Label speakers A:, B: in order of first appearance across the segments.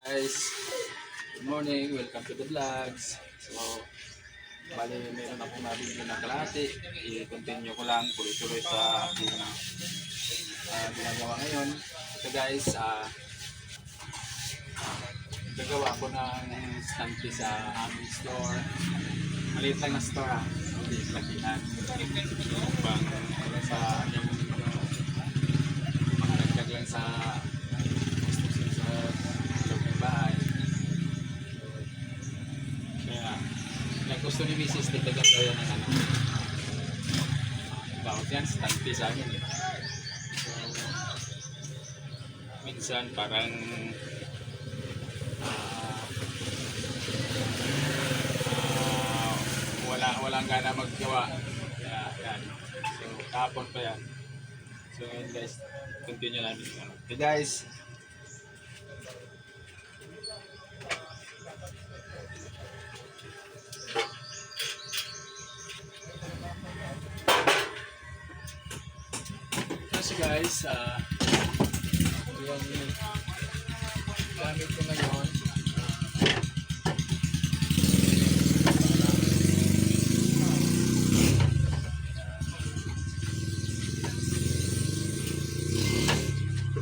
A: Guys, good morning, welcome to the vlogs. So, bali meron akong nabili na kalahati. I-continue ko lang, tuloy-tuloy sa aking ginagawa ngayon. Ito guys, gagawa ko ng stand sa aming store. Maliit lang na store hindi lakihan. Pang sa aming mga nagdag lang sa bahay. Kaya gusto ni Mrs. dagdagan daw yan ng ano. Bakit yan? Stand sa amin eh. So, minsan parang walang gana maggawa. Kaya yan. So, kahapon pa yan. So, ngayon guys, continue namin. Okay guys. Kasi guys, yung gamit ko ngayon,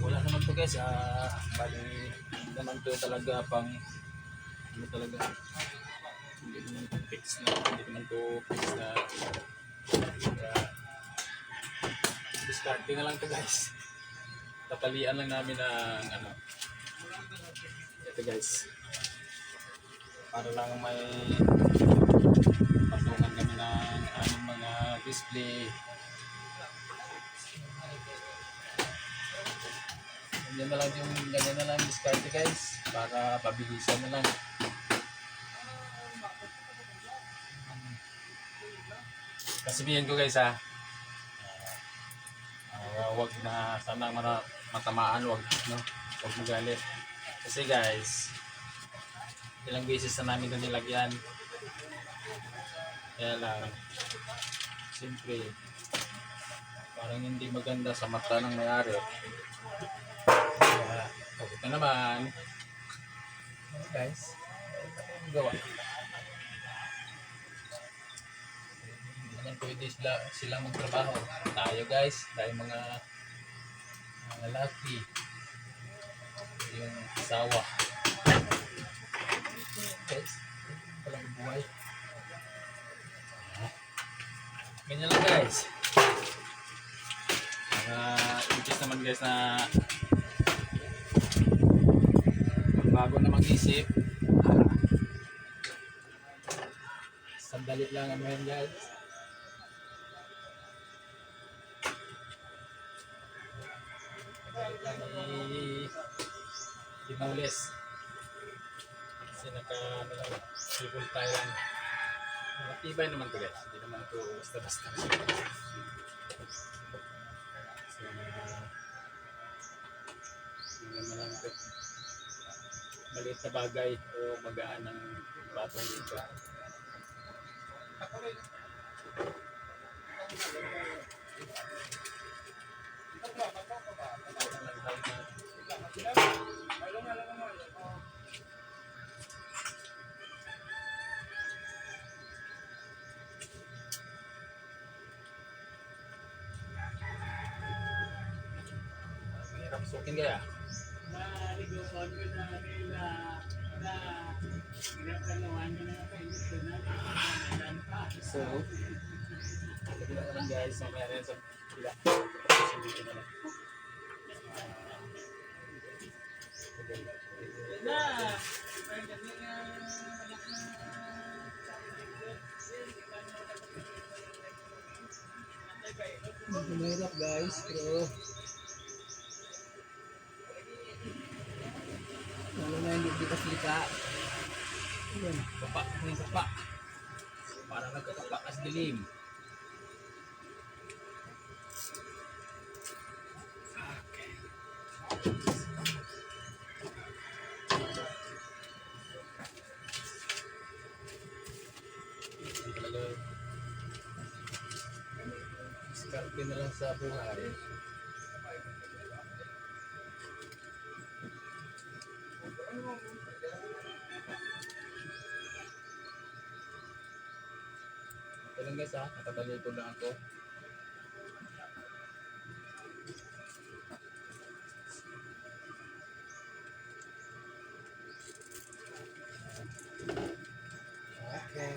A: wala naman to guys, bali naman to talaga pang ano talaga, hindi naman to fix na discarding na lang to guys. Tatalian lang namin ng ano. Ito guys. Para lang may patungan kami ng aming mga display. Ganyan na lang discard guys. Para pabilisan na lang. Kasabihin ko guys wag na sana matamaan, wag magalit kasi guys ilang beses na namin ito nilagyan, kaya lang siyempre parang hindi maganda sa mata ng may-ari, kaya huwag na naman guys gawa. Naman pwede silang magtrabaho. Tayo guys, tayo mga lalaki, yung asawa guys, walang buhay. Ganyan lang guys. Impis naman guys na bago na mag-isip, sandali lang ano yan guys. Dinulis kasi naka-triple tayo lang. Matibay naman to guys, hindi naman to basta-basta. So, hindi naman lang ito maliit na bagay o magaan ng batong dito. Hirap sukin kaya? So, lagi na naman guys, mamaya rin sa pila. Dito na lang. Mahirap guys, pero lalo na hindi likas-lika. Ayan, kapa, may kapa. Parang nagkakapakas dilim. Okay. Diskarte na lang sa buhay. lang guys ha, nakatalikod lang ako. Okay.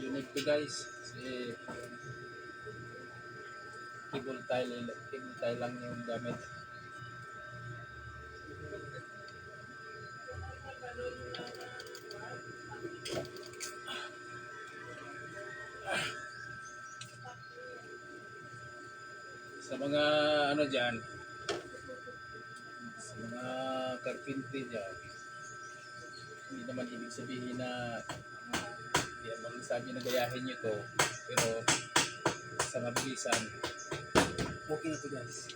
A: Unique to guys. Kasi cable tie lang yung gamit. Sa mga ano dyan, sa mga carpentry dyan, hindi naman ibig sabihin na yan lang sabi na gayahin nyo to, pero sa mabilisan, okay na to guys.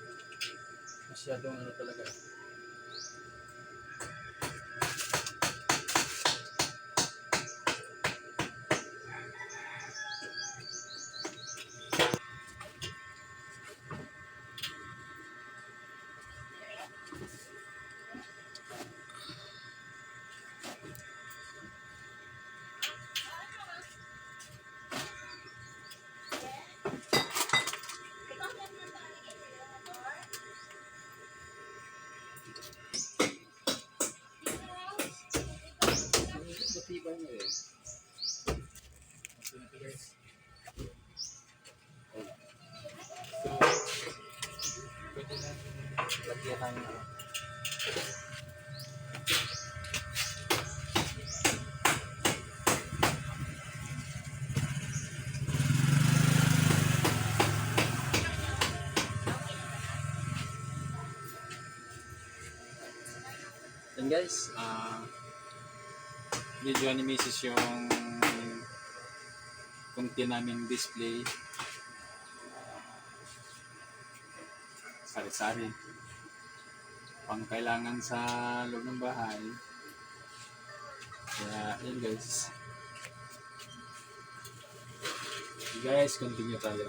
A: Masyadong ano talaga. Matibay niya eh. Okay, guys. So, pwede na lagyan ng yan guys, video ni Mrs. yung kunti naming display, sari-sari pang kailangan sa loob ng bahay. Kaya yun guys, continue tayo.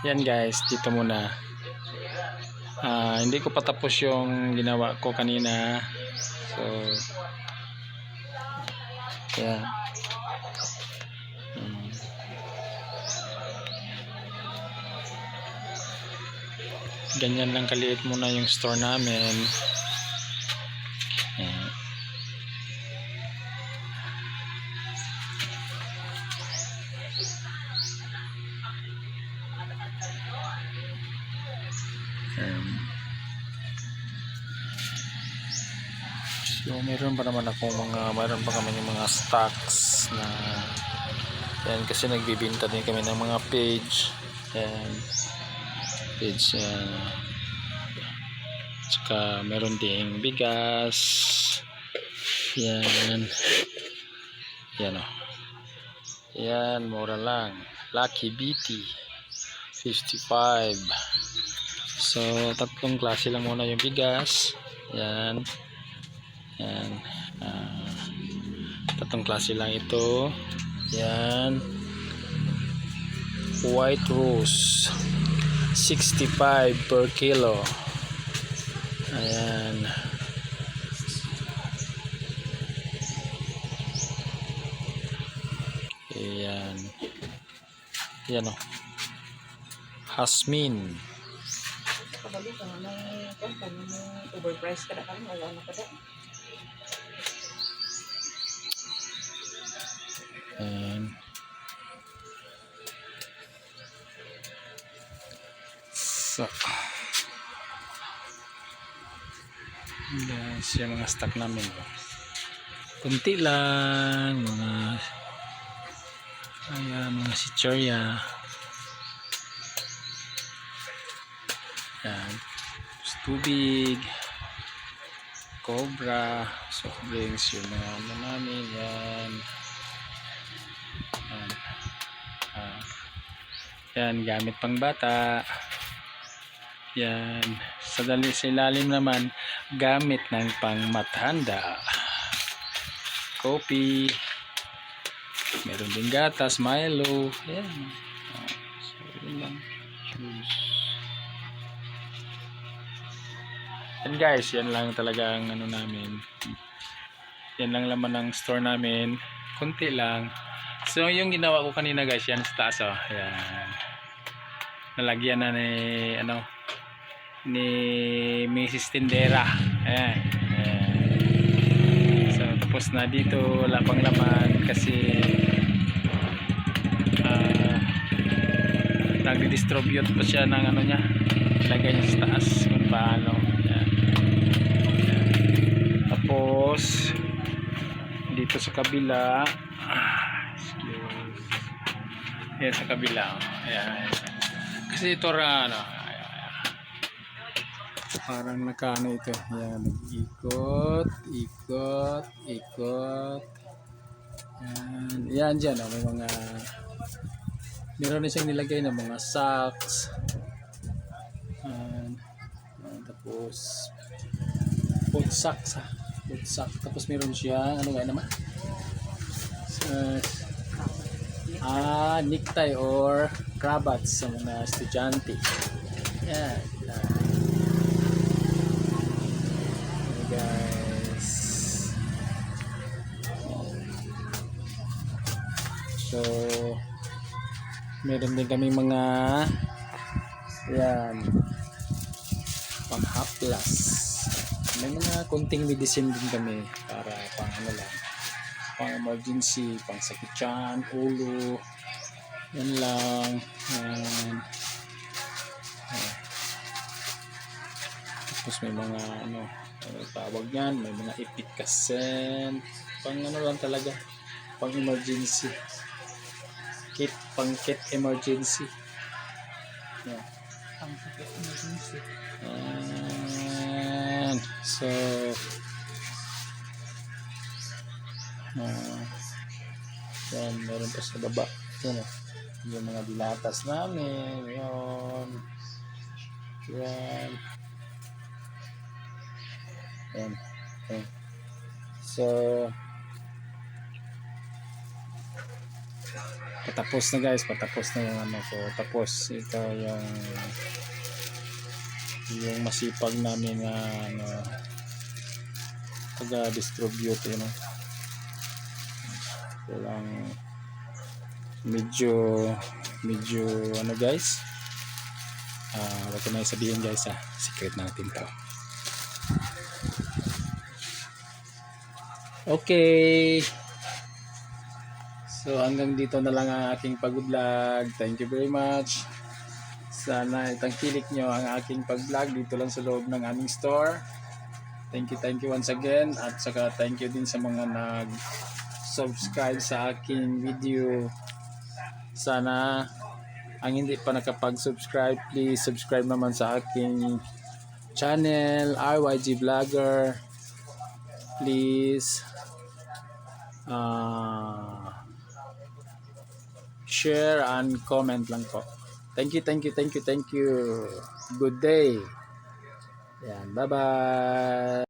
A: Yan guys, dito muna. Hindi ko pa tapos yung ginawa ko kanina. So, yan. Ganyan lang kaliit muna yung store namin. Yan. So mayroon pa naman akong mayroon pa kami ng mga stocks na yan, kasi nagbibinta din kami ng mga page yan, page tsaka meron ding bigas yan, yan o, yan, mura lang, Lucky BT 55. So tatlong klase lang muna yung bigas yan. Yan, tatlong klase lang ito. Yan, white rose 65 per kilo. Ayan. Ayan. Yan o, Hasmin.
B: Kabalo ka ng overpriced ka na kami, wala na ka na.
A: And so guys, yung mga stock namin kunti lang, mga ayan, mga chichorya yan. tubig, Cobra, soft drinks, yung mga ano namin, yan. Yan. Yan, gamit pang bata. Yan. Sa ilalim naman, gamit ng pangmatanda. Coffee. Meron din gatas, Milo. Yan. So, yun lang. Juice. Yan guys, yan lang talaga ang ano namin. Yan lang laman ng store namin. Kunti lang. So yung ginawa ko kanina guys, yan sa taas oh. Yan. Nalagyan na ni Mrs. Tindera. Ayan. Ayan. So tapos na dito, wala pang laman kasi nag-distribute pa siya ng ano niya. Lagay niya sa taas kung paano. Ayan. Ayan. Tapos dito sa kabila, yan sa kabila. Ayan. Kasi ito parang nakaano ito. Ayan, ikot, ikot, ikot. Ayan, yan dyan. May mga meron na siyang nilagay na mga socks. Ayan. Tapos food socks ha. Food socks. Tapos meron siya ano nga naman? Necktie or cravats sa mga estudyante. Yan. Guys. So, meron din kami mga yan pang haplas. May mga konting medicine din kami para pang ano lang, pang emergency, pang sakit tiyan, ulo, yan lang. Yan. Tapos may mga ano tawag yan, may mga epikasen, pang ano lang talaga, pang emergency kit, pang kit emergency. Yan. Pang kit emergency. Yan. So yan, meron pa sa baba. Yan, yung mga dilatas namin. Yan. Yan. Yan. Yan. So patapos na guys, patapos na yung ano ko. Tapos ito yung masipag namin na ano, taga-distribute, you know. Lang medyo ano guys, wag ko na sabihin guys ha, secret natin to. Okay, so hanggang dito na lang ang aking pag-vlog. Thank you very much. Sana itangkilik nyo ang aking pag-vlog dito lang sa loob ng aming store. Thank you once again, at saka thank you din sa mga subscribe sa aking video. Sana ang hindi pa nakapag-subscribe, please subscribe naman sa aking channel, RYG Vlogger. Please share and comment lang po. Thank you. Good day. Yan, bye-bye.